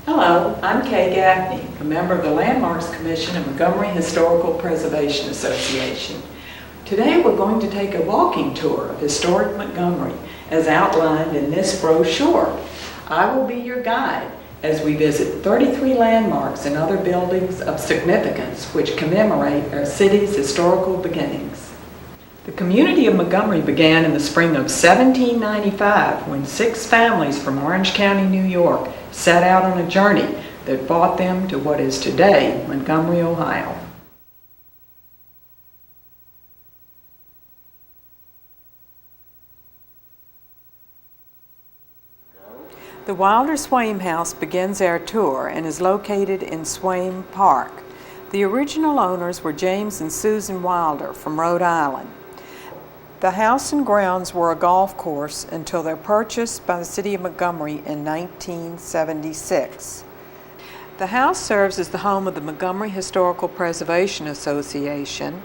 Hello, I'm Kaye Gaffney, a member of the Landmarks Commission of Montgomery Historical Preservation Association. Today we're going to take a walking tour of historic Montgomery as outlined in this brochure. I will be your guide as we visit 33 landmarks and other buildings of significance which commemorate our city's historical beginnings. The community of Montgomery began in the spring of 1795 when 6 families from Orange County, New York set out on a journey that brought them to what is today Montgomery, Ohio. The Wilder Swaim House begins our tour and is located in Swaim Park. The original owners were James and Susan Wilder from Rhode Island. The house and grounds were a golf course until their purchase by the city of Montgomery in 1976. The house serves as the home of the Montgomery Historical Preservation Association,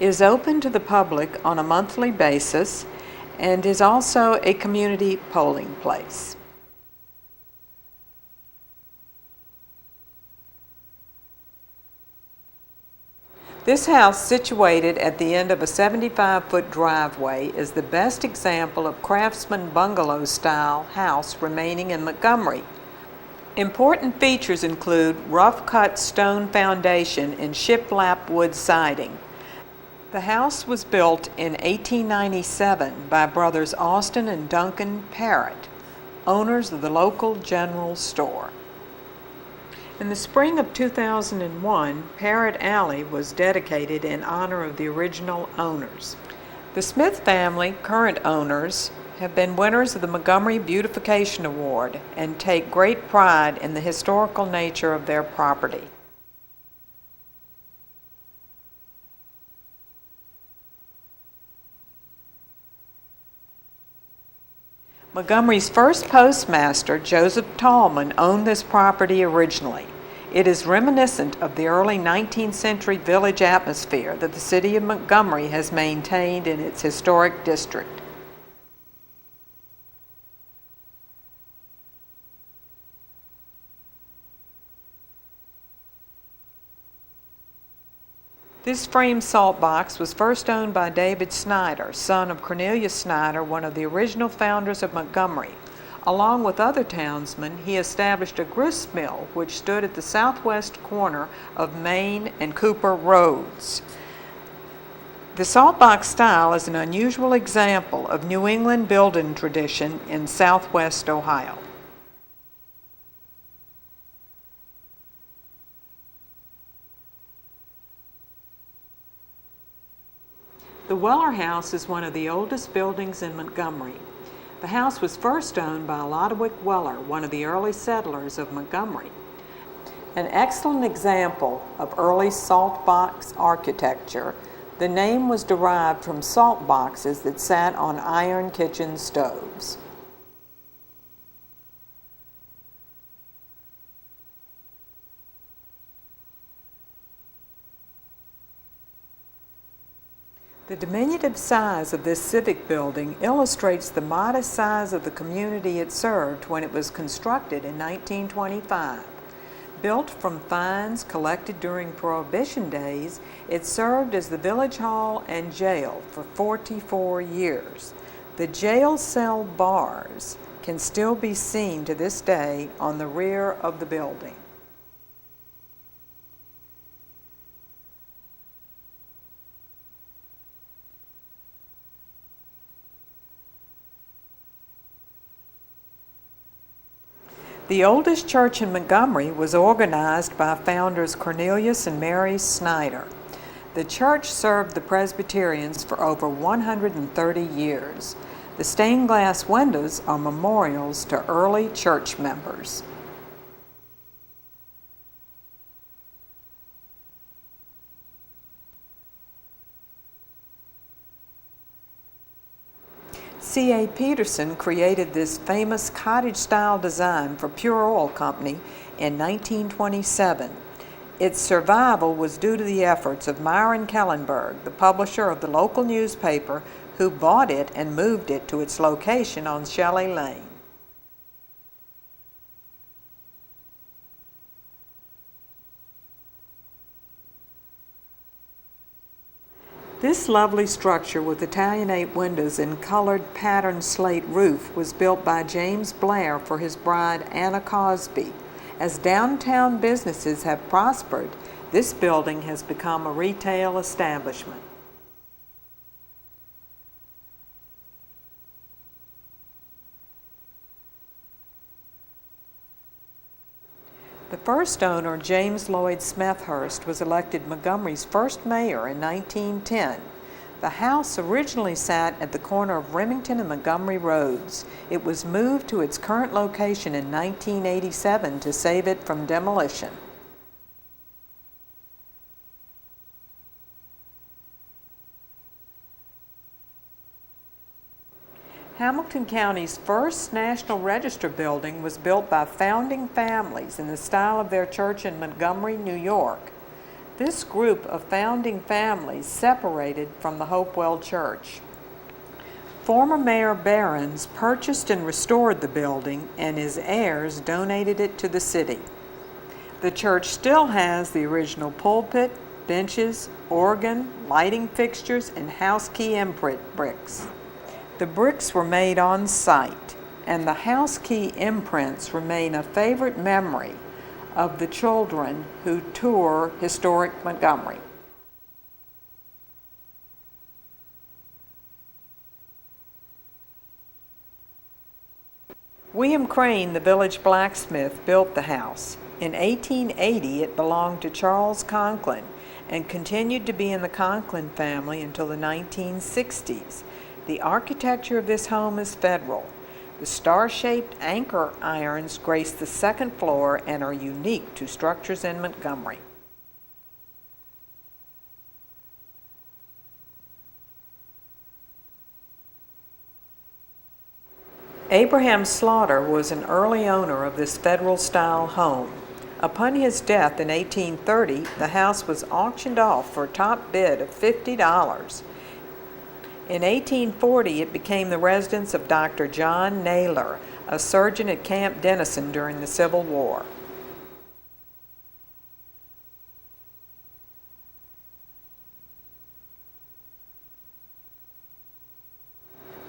is open to the public on a monthly basis, and is also a community polling place. This house, situated at the end of a 75-foot driveway, is the best example of craftsman bungalow-style house remaining in Montgomery. Important features include rough-cut stone foundation and shiplap wood siding. The house was built in 1897 by brothers Austin and Duncan Parrot, owners of the local general store. In the spring of 2001, Parrot Alley was dedicated in honor of the original owners. The Smith family, current owners, have been winners of the Montgomery Beautification Award and take great pride in the historical nature of their property. Montgomery's first postmaster, Joseph Tallman, owned this property originally. It is reminiscent of the early 19th century village atmosphere that the city of Montgomery has maintained in its historic district. This frame salt box was first owned by David Snyder, son of Cornelius Snyder, one of the original founders of Montgomery. Along with other townsmen, he established a grist mill which stood at the southwest corner of Main and Cooper Roads. The salt box style is an unusual example of New England building tradition in southwest Ohio. The Weller House is one of the oldest buildings in Montgomery. The house was first owned by Lodowick Weller, one of the early settlers of Montgomery. An excellent example of early salt box architecture, the name was derived from salt boxes that sat on iron kitchen stoves. The diminutive size of this civic building illustrates the modest size of the community it served when it was constructed in 1925. Built from fines collected during Prohibition days, it served as the village hall and jail for 44 years. The jail cell bars can still be seen to this day on the rear of the building. The oldest church in Montgomery was organized by founders Cornelius and Mary Snyder. The church served the Presbyterians for over 130 years. The stained glass windows are memorials to early church members. C.A. Peterson created this famous cottage-style design for Pure Oil Company in 1927. Its survival was due to the efforts of Myron Kellenberg, the publisher of the local newspaper, who bought it and moved it to its location on Shelley Lane. This lovely structure with Italianate windows and colored patterned slate roof was built by James Blair for his bride Anna Cosby. As downtown businesses have prospered, this building has become a retail establishment. The first owner, James Lloyd Smethurst, was elected Montgomery's first mayor in 1910. The house originally sat at the corner of Remington and Montgomery Roads. It was moved to its current location in 1987 to save it from demolition. Hamilton County's first National Register building was built by founding families in the style of their church in Montgomery, New York. This group of founding families separated from the Hopewell Church. Former Mayor Behrens purchased and restored the building, and his heirs donated it to the city. The church still has the original pulpit, benches, organ, lighting fixtures, and house key imprint bricks. The bricks were made on site, and the house key imprints remain a favorite memory of the children who tour historic Montgomery. William Crane, the village blacksmith, built the house. In 1880, it belonged to Charles Conklin and continued to be in the Conklin family until the 1960s. The architecture of this home is federal. The star-shaped anchor irons grace the second floor and are unique to structures in Montgomery. Abraham Slaughter was an early owner of this federal-style home. Upon his death in 1830, the house was auctioned off for a top bid of $50. In 1840, it became the residence of Dr. John Naylor, a surgeon at Camp Dennison during the Civil War.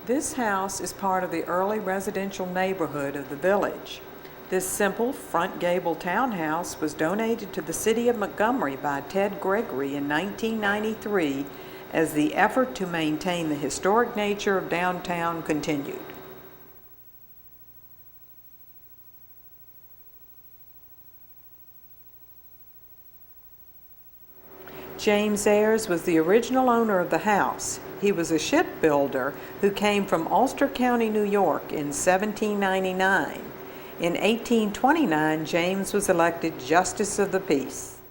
This house is part of the early residential neighborhood of the village. This simple front gable townhouse was donated to the city of Montgomery by Ted Gregory in 1993 as the effort to maintain the historic nature of downtown continued. James Ayres was the original owner of the house. He was a shipbuilder who came from Ulster County, New York in 1799. In 1829, James was elected Justice of the Peace.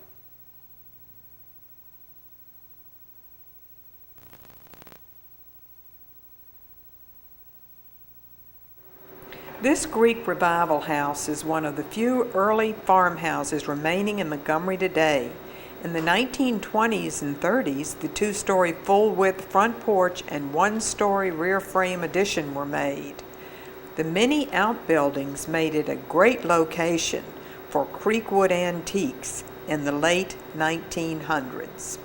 This Greek Revival house is one of the few early farmhouses remaining in Montgomery today. In the 1920s and 30s, the two-story full-width front porch and one-story rear frame addition were made. The many outbuildings made it a great location for Creekwood antiques in the late 1900s.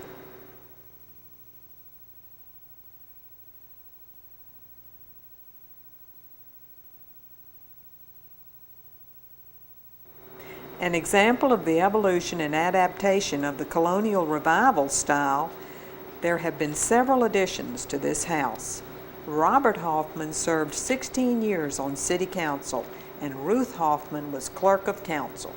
An example of the evolution and adaptation of the colonial revival style, there have been several additions to this house. Robert Hoffman served 16 years on City Council, and Ruth Hoffman was Clerk of Council.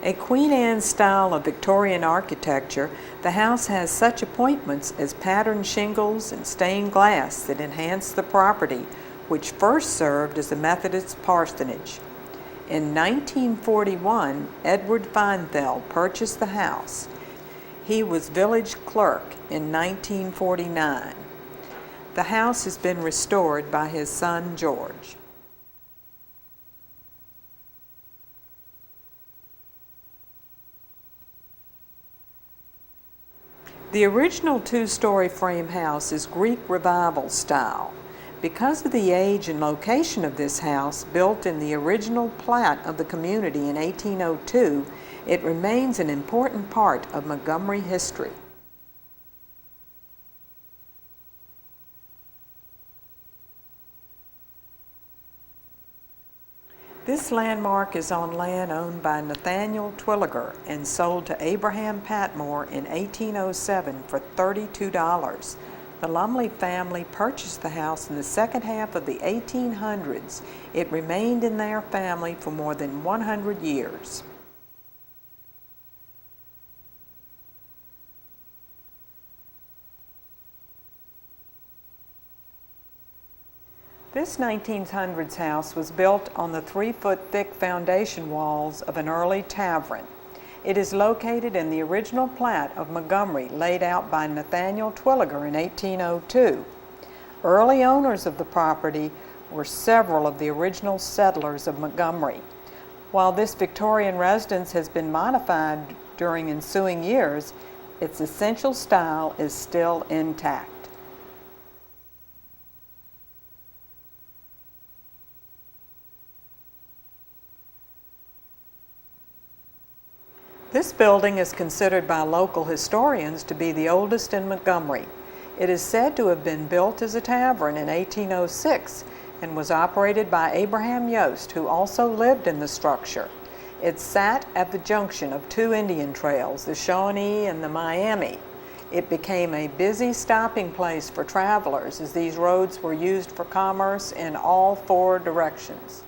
A Queen Anne style of Victorian architecture, the house has such appointments as patterned shingles and stained glass that enhance the property, which first served as a Methodist parsonage. In 1941, Edward Feinfeld purchased the house. He was village clerk in 1949. The house has been restored by his son George. The original two-story frame house is Greek Revival style. Because of the age and location of this house, built in the original plat of the community in 1802, it remains an important part of Montgomery history. This landmark is on land owned by Nathaniel Twilliger and sold to Abraham Patmore in 1807 for $32. The Lumley family purchased the house in the second half of the 1800s. It remained in their family for more than 100 years. This 1900s house was built on the 3-foot-thick foundation walls of an early tavern. It is located in the original plat of Montgomery laid out by Nathaniel Twilliger in 1802. Early owners of the property were several of the original settlers of Montgomery. While this Victorian residence has been modified during ensuing years, its essential style is still intact. This building is considered by local historians to be the oldest in Montgomery. It is said to have been built as a tavern in 1806 and was operated by Abraham Yost, who also lived in the structure. It sat at the junction of two Indian trails, the Shawnee and the Miami. It became a busy stopping place for travelers as these roads were used for commerce in all four directions.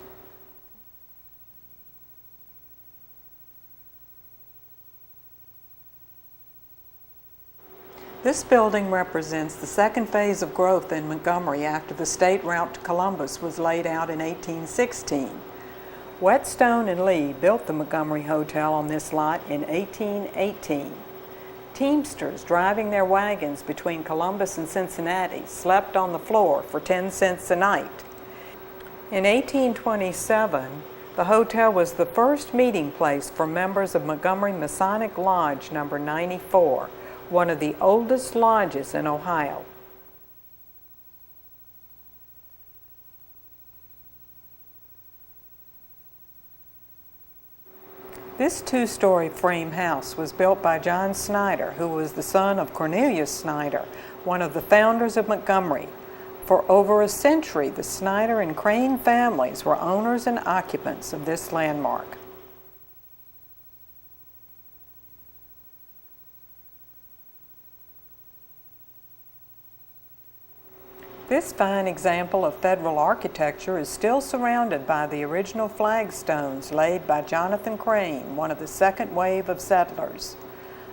This building represents the second phase of growth in Montgomery after the state route to Columbus was laid out in 1816. Whetstone and Lee built the Montgomery Hotel on this lot in 1818. Teamsters driving their wagons between Columbus and Cincinnati slept on the floor for 10 cents a night. In 1827, the hotel was the first meeting place for members of Montgomery Masonic Lodge No. 94, one of the oldest lodges in Ohio. This two-story frame house was built by John Snyder, who was the son of Cornelius Snyder, one of the founders of Montgomery. For over a century, the Snyder and Crane families were owners and occupants of this landmark. This fine example of federal architecture is still surrounded by the original flagstones laid by Jonathan Crane, one of the second wave of settlers.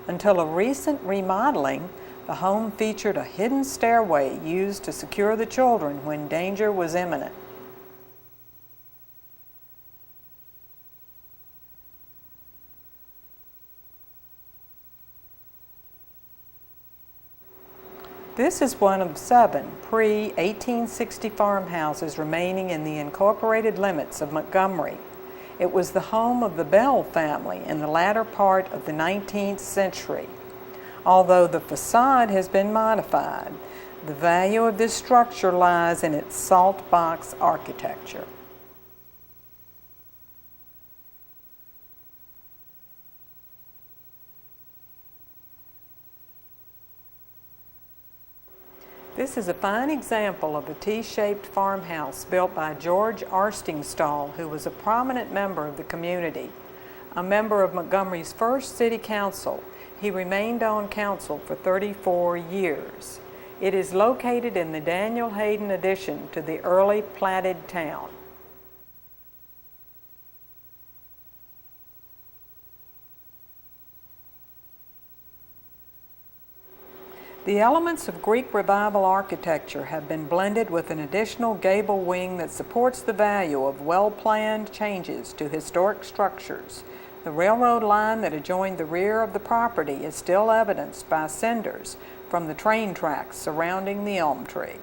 Until a recent remodeling, the home featured a hidden stairway used to secure the children when danger was imminent. This is one of 7 pre-1860 farmhouses remaining in the incorporated limits of Montgomery. It was the home of the Bell family in the latter part of the 19th century. Although the facade has been modified, the value of this structure lies in its salt box architecture. This is a fine example of a T-shaped farmhouse built by George Arstingstall, who was a prominent member of the community. A member of Montgomery's first city council, he remained on council for 34 years. It is located in the Daniel Hayden addition to the early platted town. The elements of Greek Revival architecture have been blended with an additional gable wing that supports the value of well-planned changes to historic structures. The railroad line that adjoined the rear of the property is still evidenced by cinders from the train tracks surrounding the elm tree.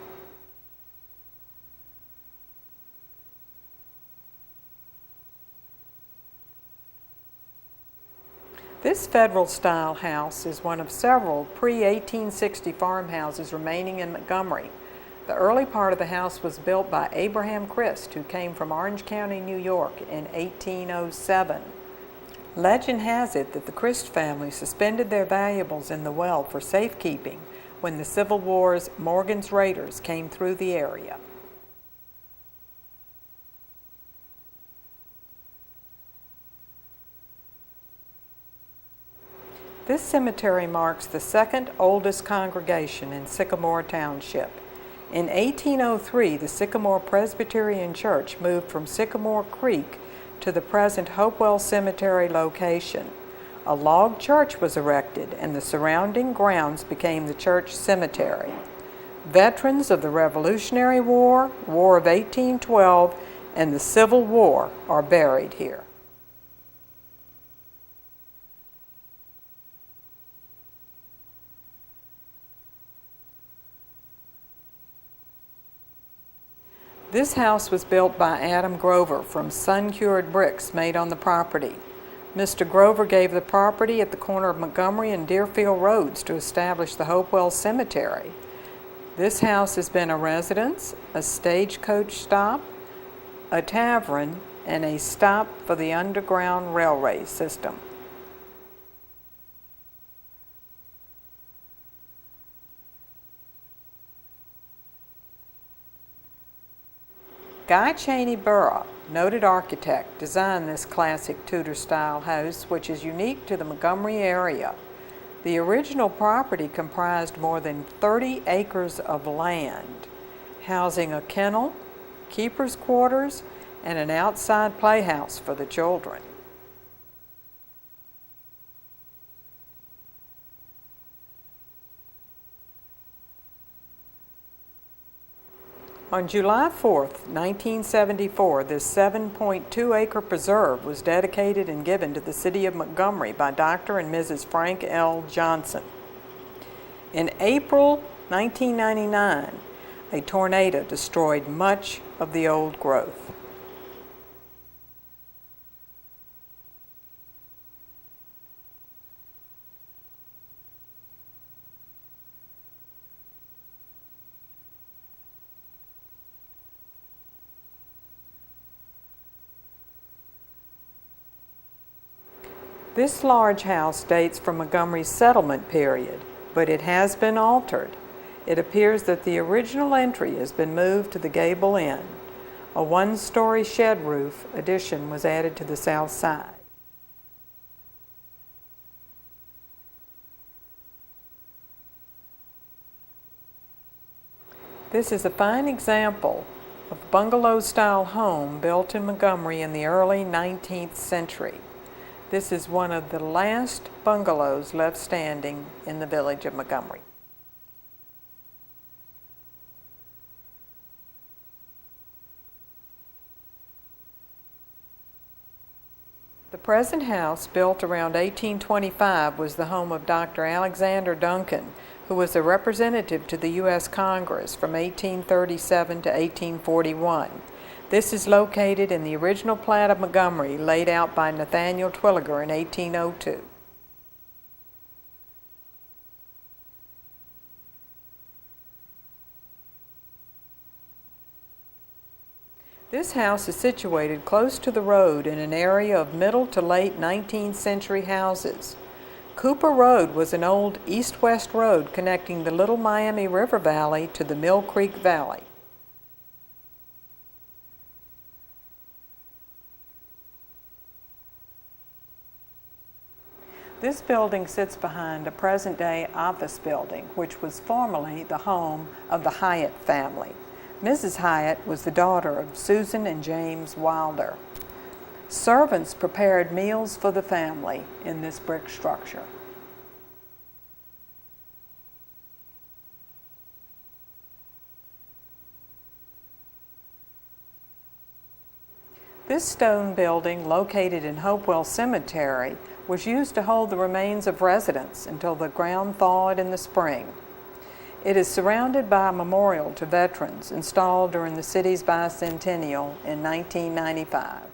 This Federal-style house is one of several pre-1860 farmhouses remaining in Montgomery. The early part of the house was built by Abraham Christ, who came from Orange County, New York in 1807. Legend has it that the Christ family suspended their valuables in the well for safekeeping when the Civil War's Morgan's Raiders came through the area. This cemetery marks the second oldest congregation in Sycamore Township. In 1803, the Sycamore Presbyterian Church moved from Sycamore Creek to the present Hopewell Cemetery location. A log church was erected and the surrounding grounds became the church cemetery. Veterans of the Revolutionary War, War of 1812, and the Civil War are buried here. This house was built by Adam Grover from sun-cured bricks made on the property. Mr. Grover gave the property at the corner of Montgomery and Deerfield Roads to establish the Hopewell Cemetery. This house has been a residence, a stagecoach stop, a tavern, and a stop for the Underground Railway system. Guy Cheney Burra, noted architect, designed this classic Tudor-style house, which is unique to the Montgomery area. The original property comprised more than 30 acres of land, housing a kennel, keeper's quarters, and an outside playhouse for the children. On July 4, 1974, this 7.2-acre preserve was dedicated and given to the city of Montgomery by Dr. and Mrs. Frank L. Johnson. In April 1999, a tornado destroyed much of the old growth. This large house dates from Montgomery's settlement period, but it has been altered. It appears that the original entry has been moved to the gable end. A one-story shed roof addition was added to the south side. This is a fine example of a bungalow-style home built in Montgomery in the early 19th century. This is one of the last bungalows left standing in the village of Montgomery. The present house, built around 1825, was the home of Dr. Alexander Duncan, who was a representative to the U.S. Congress from 1837 to 1841. This is located in the original plat of Montgomery laid out by Nathaniel Twilliger in 1802. This house is situated close to the road in an area of middle to late 19th century houses. Cooper Road was an old east-west road connecting the Little Miami River Valley to the Mill Creek Valley. This building sits behind a present-day office building, which was formerly the home of the Hyatt family. Mrs. Hyatt was the daughter of Susan and James Wilder. Servants prepared meals for the family in this brick structure. This stone building, located in Hopewell Cemetery, was used to hold the remains of residents until the ground thawed in the spring. It is surrounded by a memorial to veterans installed during the city's bicentennial in 1995.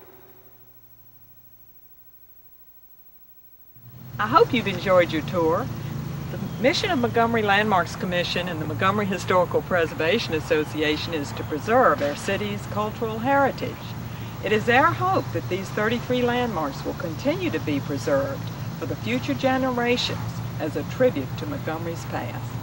I hope you've enjoyed your tour. The Mission of Montgomery Landmarks Commission and the Montgomery Historical Preservation Association is to preserve our city's cultural heritage. It is our hope that these 33 landmarks will continue to be preserved for the future generations as a tribute to Montgomery's past.